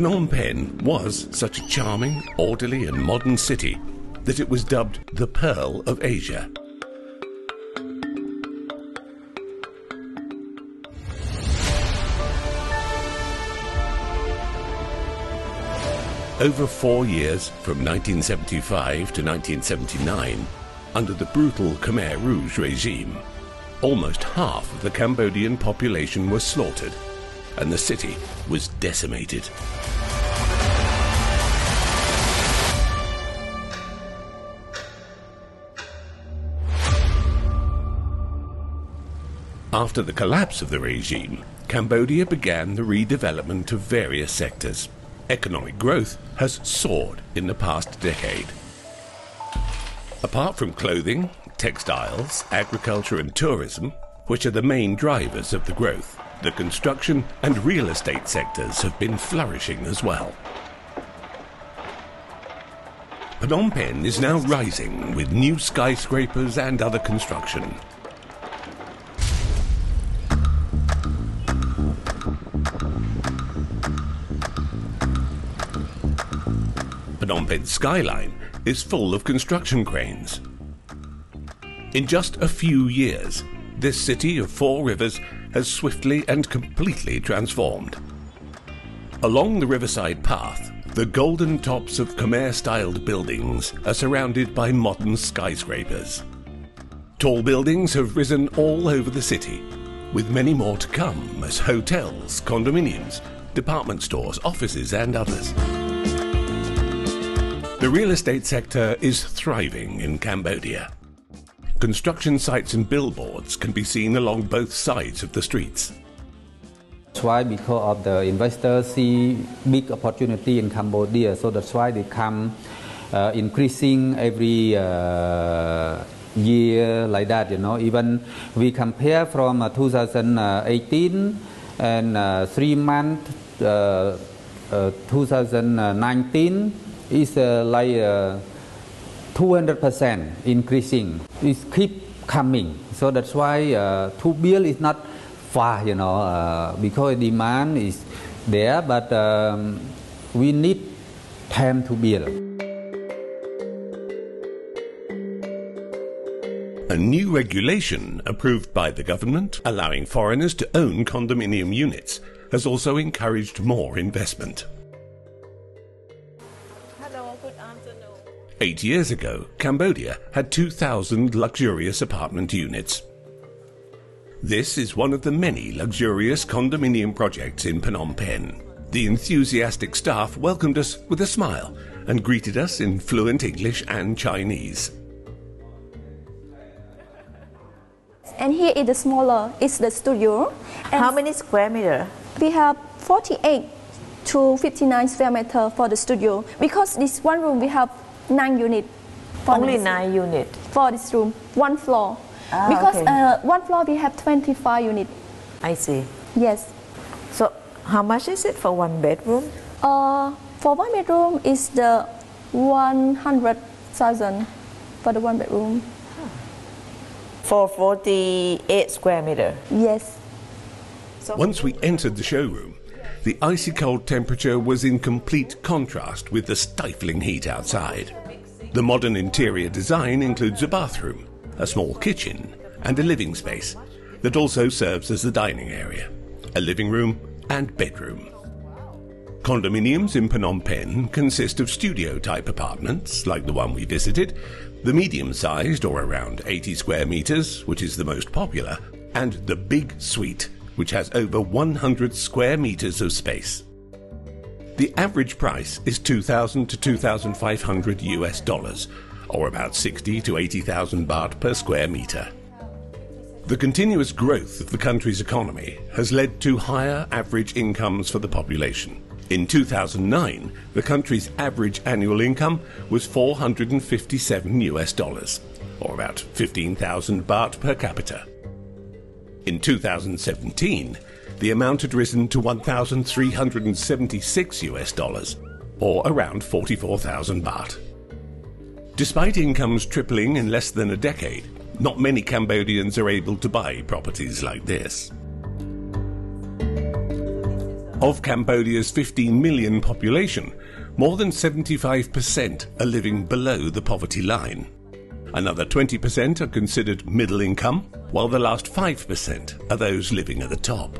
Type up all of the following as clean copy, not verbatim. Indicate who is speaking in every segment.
Speaker 1: Phnom Penh was such a charming, orderly and modern city that it was dubbed the Pearl of Asia. Over 4 years, from 1975 to 1979, under the brutal Khmer Rouge regime, almost half of the Cambodian population was slaughtered, and the city was decimated. After the collapse of the regime, Cambodia began the redevelopment of various sectors. Economic growth has soared in the past decade. Apart from clothing, textiles, agriculture and tourism, which are the main drivers of the growth, the construction and real estate sectors have been flourishing as well. Phnom Penh is now rising with new skyscrapers and other construction. Phnom Penh's skyline is full of construction cranes. In just a few years, this city of 4 rivers has swiftly and completely transformed. Along the riverside path, the golden tops of Khmer-styled buildings are surrounded by modern skyscrapers. Tall buildings have risen all over the city, with many more to come as hotels, condominiums, department stores, offices and others. The real estate sector is thriving in Cambodia. Construction sites and billboards can be seen along both sides of the streets.
Speaker 2: That's why, because of the investors see big opportunity in Cambodia, so that's why they come increasing every year like that, you know. Even we compare from 2018 and 3 months 2019 is like 200% increasing. It keep coming, so that's why to build is not far, you know, because demand is there, but we need time to build.
Speaker 1: A new regulation approved by the government allowing foreigners to own condominium units has also encouraged more investment. 8 years ago, Cambodia had 2,000 luxurious apartment units. This is one of the many luxurious condominium projects in Phnom Penh. The enthusiastic staff welcomed us with a smile and greeted us in fluent English and Chinese.
Speaker 3: And here is the smaller, it's the studio. And
Speaker 4: how many square meter?
Speaker 3: We have 48 to 59 square meter for the studio. Because this one room we have 9 units.
Speaker 4: Only 9 units?
Speaker 3: For this room, 1 floor. Because okay. 1 floor we have 25 units.
Speaker 4: I see.
Speaker 3: Yes.
Speaker 4: So how much is it for 1 bedroom?
Speaker 3: For 1 bedroom is the 100,000 for the 1 bedroom.
Speaker 4: For 48 square meter?
Speaker 3: Yes.
Speaker 4: So
Speaker 1: once we entered the showroom, the icy cold temperature was in complete contrast with the stifling heat outside. The modern interior design includes a bathroom, a small kitchen and a living space that also serves as the dining area, a living room and bedroom. Condominiums in Phnom Penh consist of studio-type apartments, like the one we visited, the medium-sized, or around 80 square meters, which is the most popular, and the big suite, which has over 100 square meters of space. The average price is $2,000 to $2,500 US, or about 60 to 80,000 baht per square meter. The continuous growth of the country's economy has led to higher average incomes for the population. In 2009, the country's average annual income was $457 US, or about 15,000 baht per capita. In 2017, the amount had risen to $1,376 US, or around 44,000 baht. Despite incomes tripling in less than a decade, not many Cambodians are able to buy properties like this. Of Cambodia's 15 million population, more than 75% are living below the poverty line. Another 20% are considered middle income, while the last 5% are those living at the top.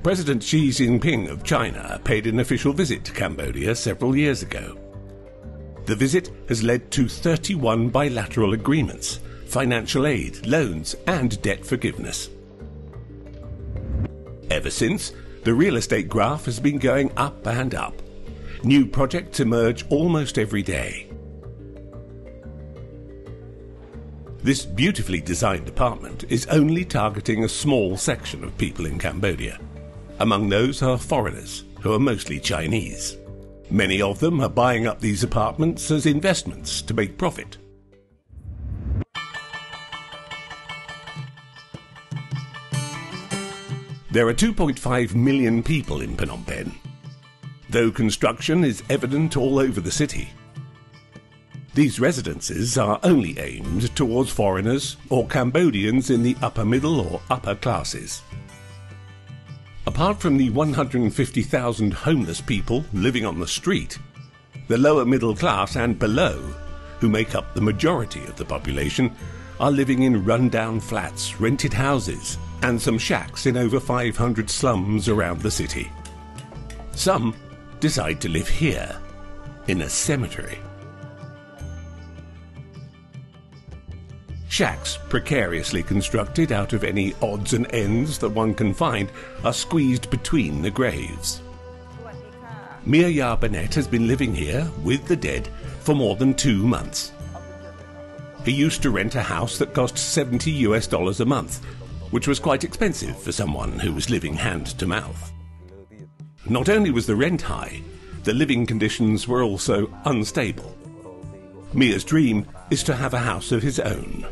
Speaker 1: President Xi Jinping of China paid an official visit to Cambodia several years ago. The visit has led to 31 bilateral agreements, financial aid, loans, and debt forgiveness. Ever since, the real estate graph has been going up and up. New projects emerge almost every day. This beautifully designed apartment is only targeting a small section of people in Cambodia. Among those are foreigners, who are mostly Chinese. Many of them are buying up these apartments as investments to make profit. There are 2.5 million people in Phnom Penh, though construction is evident all over the city. These residences are only aimed towards foreigners or Cambodians in the upper middle or upper classes. Apart from the 150,000 homeless people living on the street, the lower middle class and below, who make up the majority of the population, are living in run-down flats, rented houses, and some shacks in over 500 slums around the city. Some decide to live here, in a cemetery. Shacks, precariously constructed out of any odds and ends that one can find, are squeezed between the graves. Mir Burnett has been living here with the dead for more than 2 months. He used to rent a house that cost $70 a month, which was quite expensive for someone who was living hand to mouth. Not only was the rent high, the living conditions were also unstable. Mir's dream is to have a house of his own.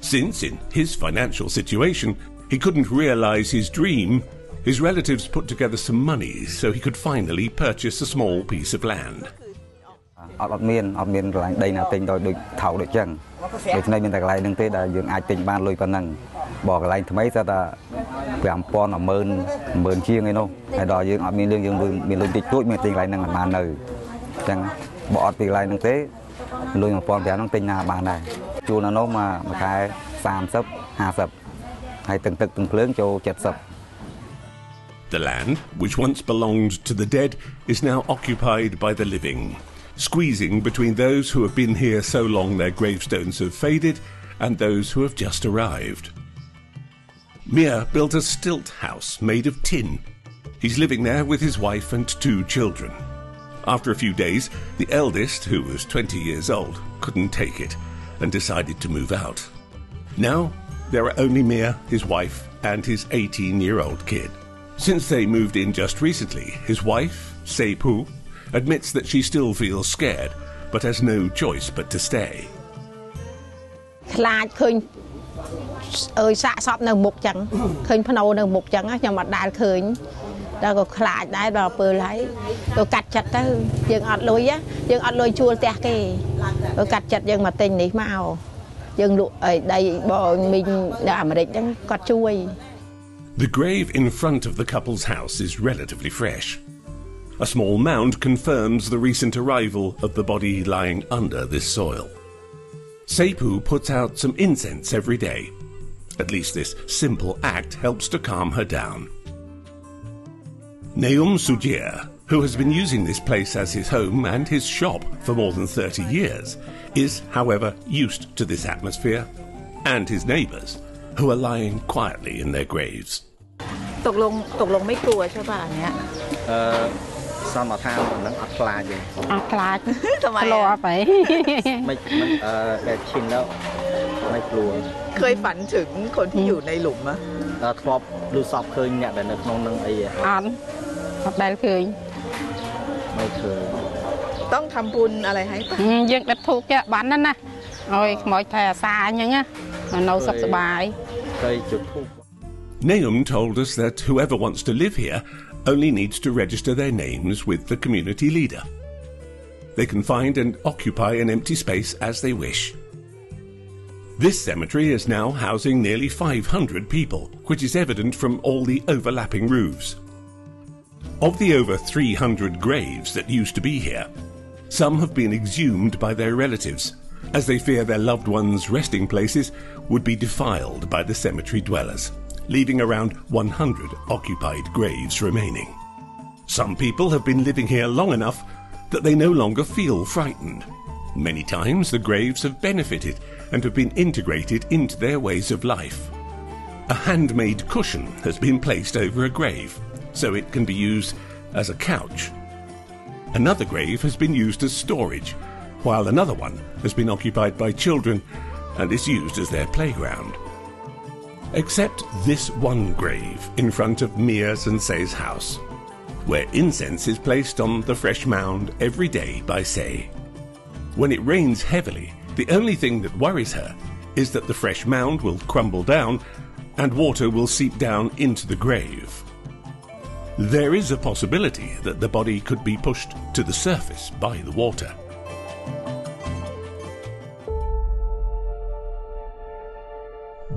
Speaker 1: Since, in his financial situation, he couldn't realize his dream, his relatives put together some money so he could finally purchase a small piece of land. The land, which once belonged to the dead, is now occupied by the living, squeezing between those who have been here so long their gravestones have faded and those who have just arrived. Mir built a stilt house made of tin. He's living there with his wife and 2 children. After a few days, the eldest, who was 20 years old, couldn't take it and decided to move out. Now, there are only Mir, his wife, and his 18-year-old kid. Since they moved in just recently, his wife, Sepu, admits that she still feels scared, but has no choice but to stay. The grave in front of the couple's house is relatively fresh. A small mound confirms the recent arrival of the body lying under this soil. Sepu puts out some incense every day. At least this simple act helps to calm her down. Neum Sujir, who has been using this place as his home and his shop for more than 30 years, is, however, used to this atmosphere, and his neighbours, who are lying quietly in their graves. Neum told us that whoever wants to live here only needs to register their names with the community leader. They can find and occupy an empty space as they wish. This cemetery is now housing nearly 500 people, which is evident from all the overlapping roofs. Of the over 300 graves that used to be here, some have been exhumed by their relatives, as they fear their loved ones' resting places would be defiled by the cemetery dwellers, leaving around 100 occupied graves remaining. Some people have been living here long enough that they no longer feel frightened. Many times the graves have benefited and have been integrated into their ways of life. A handmade cushion has been placed over a grave, so it can be used as a couch. Another grave has been used as storage, while another one has been occupied by children and is used as their playground. Except this one grave in front of Mia Sensei's house, where incense is placed on the fresh mound every day by Sei. When it rains heavily, the only thing that worries her is that the fresh mound will crumble down and water will seep down into the grave. There is a possibility that the body could be pushed to the surface by the water.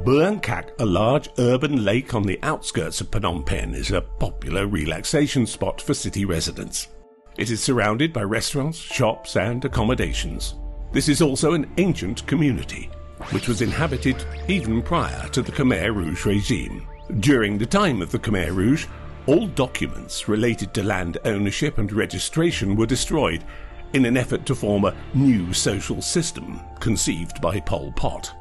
Speaker 1: Buang Kak, a large urban lake on the outskirts of Phnom Penh, is a popular relaxation spot for city residents. It is surrounded by restaurants, shops and accommodations. This is also an ancient community, which was inhabited even prior to the Khmer Rouge regime. During the time of the Khmer Rouge, all documents related to land ownership and registration were destroyed in an effort to form a new social system conceived by Pol Pot.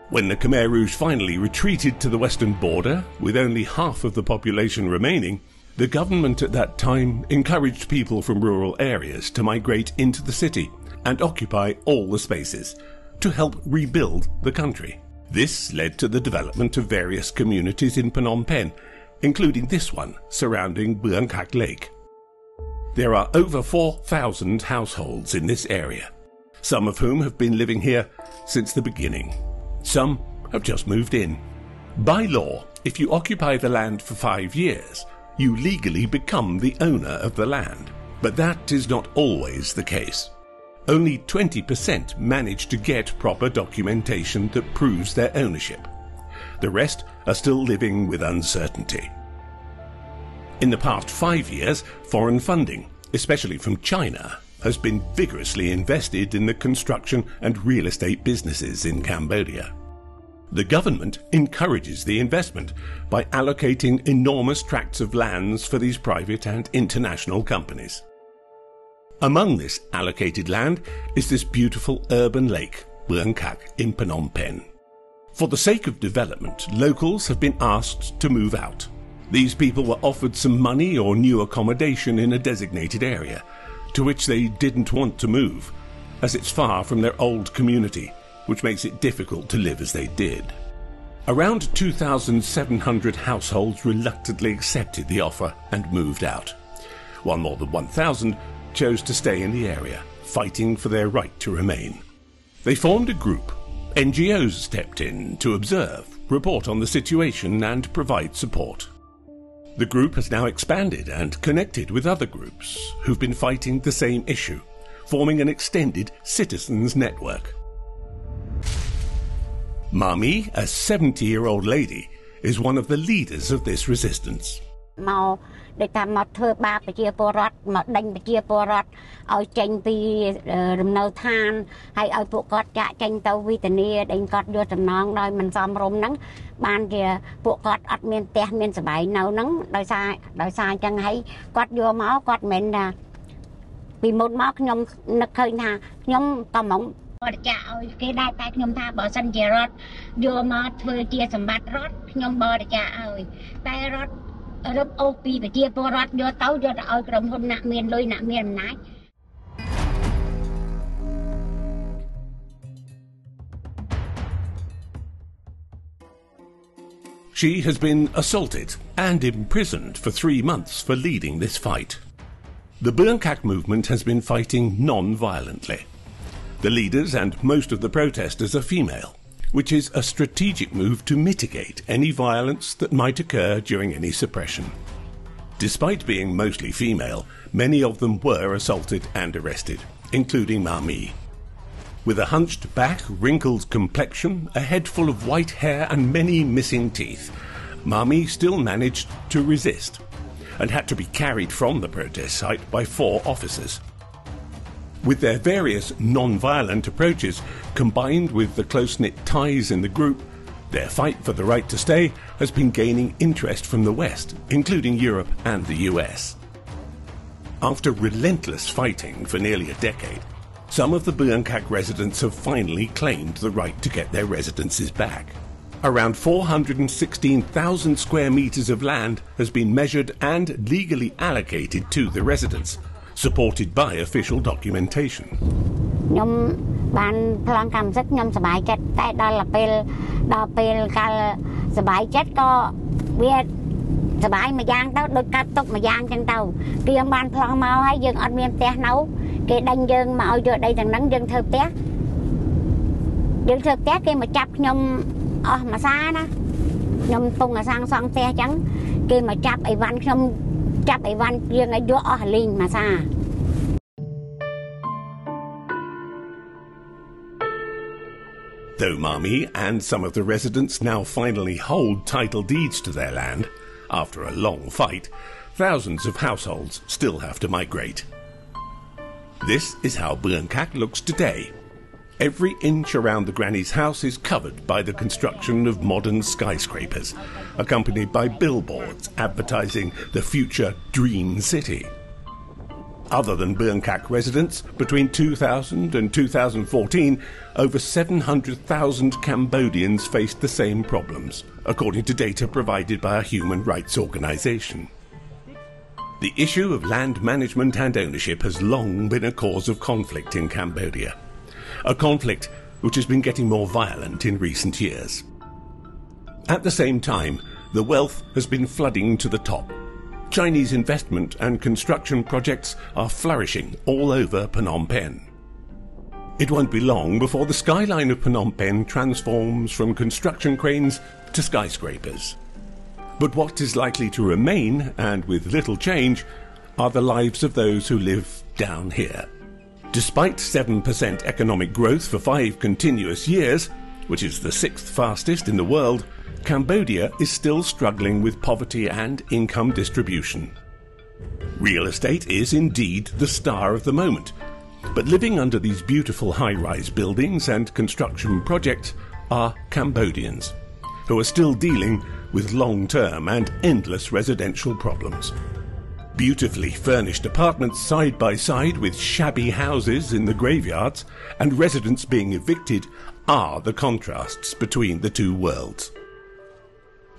Speaker 1: When the Khmer Rouge finally retreated to the western border, with only half of the population remaining, the government at that time encouraged people from rural areas to migrate into the city and occupy all the spaces to help rebuild the country. This led to the development of various communities in Phnom Penh, including this one surrounding Buang Kak Lake. There are over 4,000 households in this area, some of whom have been living here since the beginning. Some have just moved in. By law, if you occupy the land for 5 years, you legally become the owner of the land. But that is not always the case. Only 20% manage to get proper documentation that proves their ownership. The rest are still living with uncertainty. In the past 5 years, foreign funding, especially from China, has been vigorously invested in the construction and real estate businesses in Cambodia. The government encourages the investment by allocating enormous tracts of lands for these private and international companies. Among this allocated land is this beautiful urban lake, Buang Kak, in Phnom Penh. For the sake of development, locals have been asked to move out. These people were offered some money or new accommodation in a designated area, to which they didn't want to move, as it's far from their old community, which makes it difficult to live as they did. Around 2,700 households reluctantly accepted the offer and moved out, while more than 1,000 chose to stay in the area, fighting for their right to remain. They formed a group. NGOs stepped in to observe, report on the situation and provide support. The group has now expanded and connected with other groups who've been fighting the same issue, forming an extended citizens network. Mami, a 70-year-old lady, is one of the leaders of this resistance.
Speaker 5: ដូចថាមកធ្វើបាបប្រជាពលរដ្ឋមកដេញប្រជាពលរដ្ឋឲ្យចេញពីរំនៅឋានហើយឲ្យពួកគាត់ចាក់ចេញទៅវិធានាដេញគាត់យកចំណងដោយមិនសមរម្យហ្នឹងបានជាពួកគាត់អត់មានផ្ទះមានសបាយនៅហ្នឹងដោយសារអញ្ចឹងហើយគាត់យកមកគាត់មិនថាពីមុនមកខ្ញុំនឹកឃើញថាខ្ញុំតហ្មងបរិច្ចាគឲ្យគេដែរតែខ្ញុំថាបើសិនជារដ្ឋយកមកធ្វើជាសម្បត្តិរដ្ឋខ្ញុំបរិច្ចាគឲ្យតែរដ្ឋ
Speaker 1: She has been assaulted and imprisoned for 3 months for leading this fight. The Buang Kak movement has been fighting non-violently. The leaders and most of the protesters are female, which is a strategic move to mitigate any violence that might occur during any suppression. Despite being mostly female, many of them were assaulted and arrested, including Mami. With a hunched back, wrinkled complexion, a head full of white hair and many missing teeth, Mami still managed to resist and had to be carried from the protest site by 4 officers. With their various non-violent approaches, combined with the close-knit ties in the group, their fight for the right to stay has been gaining interest from the West, including Europe and the US. After relentless fighting for nearly a decade, some of the Bangkok residents have finally claimed the right to get their residences back. Around 416,000 square meters of land has been measured and legally allocated to the residents, supported by official documentation.
Speaker 5: ខ្ញុំបានប្លង់កម្មសិទ្ធិខ្ញុំសប្បាយចិត្តតែដល់ពេលកាលសប្បាយចិត្តក៏វាសប្បាយមួយយ៉ាងទៅដូចកាត់ទុកមួយយ៉ាងចឹងទៅគេបានប្លង់មកហើយយើងអត់មានផ្ទះនៅគេដេញយើងមកឲ្យយកដីទាំងហ្នឹងយើងធ្វើផ្ទះគេមកចាប់ខ្ញុំអស់មួយសាណាខ្ញុំពងអាសាងសង់ផ្ទះចឹងគេមកចាប់អីវ៉ាន់ខ្ញុំចាប់អីវ៉ាន់យើងឲ្យយកអស់លីងមួយសា
Speaker 1: Though Mami and some of the residents now finally hold title deeds to their land, after a long fight, thousands of households still have to migrate. This is how Bangkok looks today. Every inch around the granny's house is covered by the construction of modern skyscrapers, accompanied by billboards advertising the future dream city. Other than Bangkok residents, between 2000 and 2014, over 700,000 Cambodians faced the same problems, according to data provided by a human rights organization. The issue of land management and ownership has long been a cause of conflict in Cambodia, a conflict which has been getting more violent in recent years. At the same time, the wealth has been flooding to the top. Chinese investment and construction projects are flourishing all over Phnom Penh. It won't be long before the skyline of Phnom Penh transforms from construction cranes to skyscrapers. But what is likely to remain, and with little change, are the lives of those who live down here. Despite 7% economic growth for 5 continuous years, which is the 6th fastest in the world, Cambodia is still struggling with poverty and income distribution. Real estate is indeed the star of the moment, but living under these beautiful high-rise buildings and construction projects are Cambodians, who are still dealing with long-term and endless residential problems. Beautifully furnished apartments side by side with shabby houses in the graveyards and residents being evicted are the contrasts between the two worlds.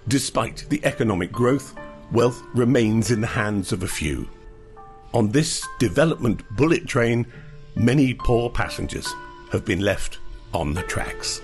Speaker 1: Despite the economic growth, wealth remains in the hands of a few. On this development bullet train, many poor passengers have been left on the tracks.